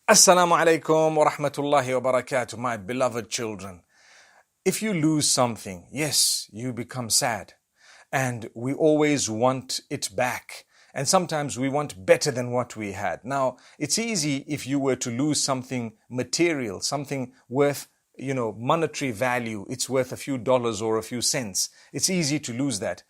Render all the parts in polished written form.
Assalamu alaikum wa rahmatullahi wa barakatuh, my beloved children. If you lose something, yes, you become sad. And we always want it back. And sometimes we want better than what we had. Now, it's easy if you were to lose something material, something worth, monetary value. It's worth a few dollars or a few cents. It's easy to lose that.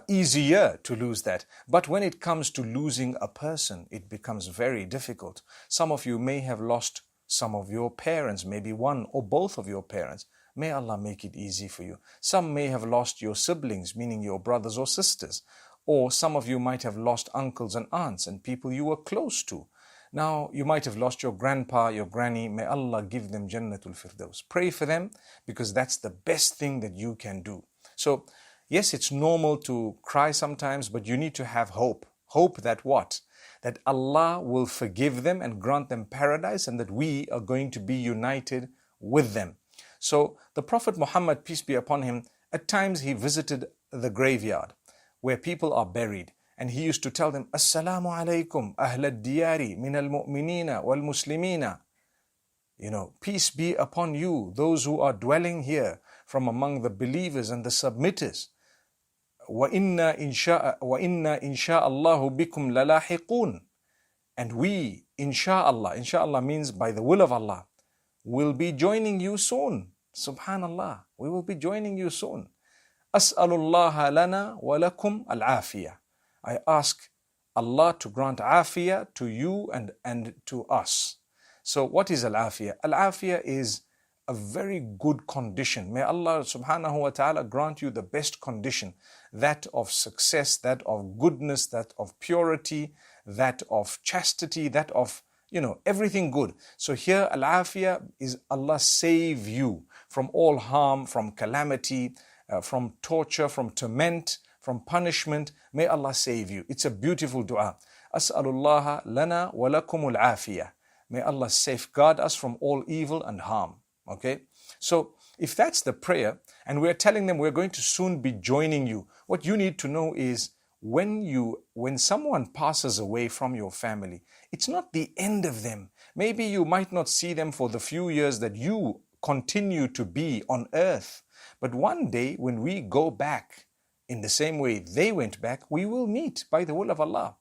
Easier to lose that. But when it comes to losing a person, it becomes very difficult. Some of you may have lost some of your parents, maybe one or both of your parents. May Allah make it easy for you. Some may have lost your siblings, meaning your brothers or sisters. Or some of you might have lost uncles and aunts and people you were close to. Now, you might have lost your grandpa, your granny. May Allah give them Jannatul Firdaus. Pray for them because that's the best thing that you can do. So, yes, it's normal to cry sometimes, but you need to have hope. Hope that what? That Allah will forgive them and grant them paradise and that we are going to be united with them. So the Prophet Muhammad, peace be upon him, at times he visited the graveyard where people are buried. And he used to tell them, Assalamu alaikum, ahl al-diyari min al-mu'minina wal-muslimina. Peace be upon you, those who are dwelling here from among the believers and the submitters. وَإِنَّا إِنْشَاءَ اللَّهُ بِكُمْ لَلَاحِقُونَ. And we, inshallah means by the will of Allah, will be joining you soon. Subhanallah, we will be joining you soon. أَسْأَلُ اللَّهَ لَنَا وَلَكُمْ الْعَافِيَةِ. I ask Allah to grant afiyah to you and to us. So what is al-afiyah? Al-afiyah is a very good condition. May Allah subhanahu wa ta'ala grant you the best condition, that of success, that of goodness, that of purity, that of chastity, that of, everything good. So here al-afiyah is Allah save you from all harm, from calamity, from torture, from torment, from punishment. May Allah save you. It's a beautiful dua. As'alullaha lana wa lakumul afiyah. May Allah safeguard us from all evil and harm. Okay, so if that's the prayer and we're telling them we're going to soon be joining you, what you need to know is when someone passes away from your family, it's not the end of them. Maybe you might not see them for the few years that you continue to be on earth. But one day when we go back in the same way they went back, we will meet by the will of Allah.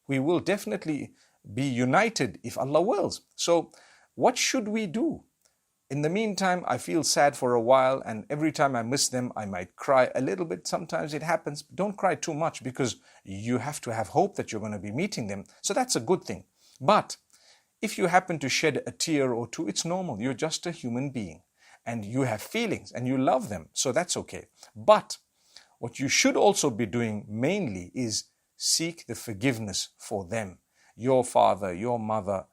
We will definitely be united if Allah wills. So what should we do? In the meantime, I feel sad for a while, and every time I miss them, I might cry a little bit. Sometimes it happens. Don't cry too much because you have to have hope that you're going to be meeting them. So that's a good thing. But if you happen to shed a tear or two, it's normal. You're just a human being and you have feelings and you love them. So that's okay. But what you should also be doing mainly is seek the forgiveness for them. Your father, your mother,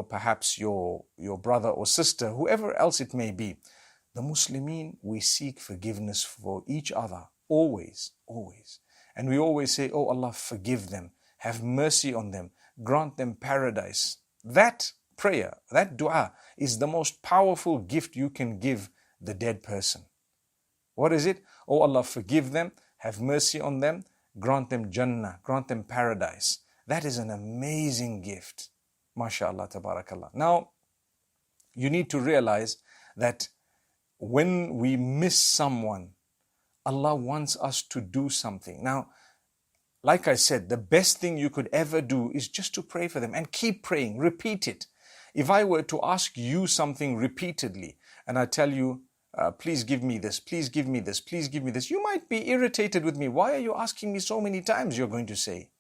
perhaps your brother or sister, whoever else it may be. The Muslimin, we seek forgiveness for each other, always. And we always say, oh Allah, forgive them, have mercy on them, grant them paradise. That prayer, that dua is the most powerful gift you can give the dead person. What is it? Oh Allah, forgive them, have mercy on them, grant them Jannah, grant them paradise. That is an amazing gift. MashaAllah, tabarakallah. Now, you need to realize that when we miss someone, Allah wants us to do something. Now, like I said, the best thing you could ever do is just to pray for them and keep praying, repeat it. If I were to ask you something repeatedly and I tell you, please give me this, please give me this, please give me this, you might be irritated with me. Why are you asking me so many times, you're going to say?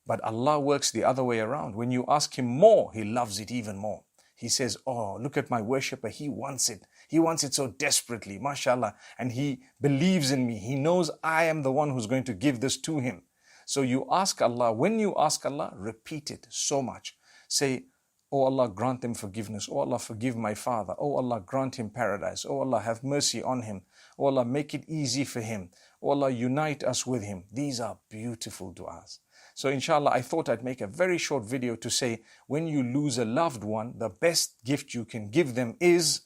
But Allah works the other way around. When you ask Him more, He loves it even more. He says, oh, look at my worshipper. He wants it. He wants it so desperately, mashallah. And he believes in me. He knows I am the one who's going to give this to him. So you ask Allah. When you ask Allah, repeat it so much. Say, oh Allah, grant them forgiveness. Oh Allah, forgive my father. Oh Allah, grant him paradise. Oh Allah, have mercy on him. Oh Allah, make it easy for him. Oh Allah, unite us with him. These are beautiful du'as. So inshallah, I thought I'd make a very short video to say, when you lose a loved one, the best gift you can give them is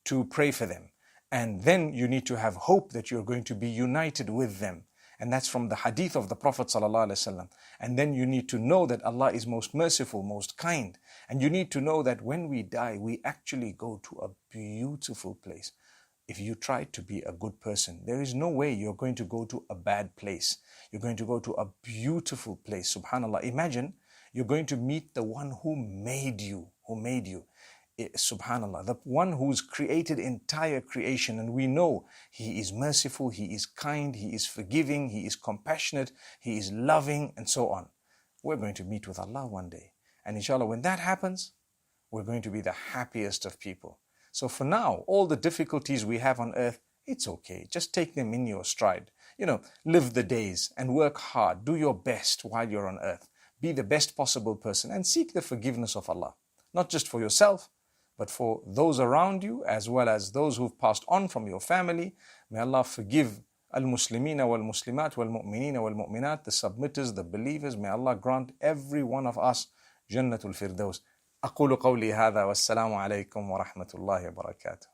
to pray for them. And then you need to have hope that you're going to be united with them. And that's from the hadith of the Prophet ﷺ. And then you need to know that Allah is most merciful, most kind. And you need to know that when we die, we actually go to a beautiful place. If you try to be a good person, there is no way you're going to go to a bad place. You're going to go to a beautiful place. Subhanallah. Imagine you're going to meet the one who made you, Subhanallah, the one who's created entire creation. And we know He is merciful, He is kind, He is forgiving, He is compassionate, He is loving, and so on. We're going to meet with Allah one day. And inshallah, when that happens, we're going to be the happiest of people. So for now, all the difficulties we have on earth, it's okay. Just take them in your stride. Live the days and work hard. Do your best while you're on earth. Be the best possible person and seek the forgiveness of Allah. Not just for yourself, but for those around you, as well as those who've passed on from your family. May Allah forgive al-Muslimina wal-Muslimat wal-Mu'minina wal-Mu'minat, the submitters, the believers. May Allah grant every one of us Jannatul Firdaus. أقول قولي هذا والسلام عليكم ورحمة الله وبركاته.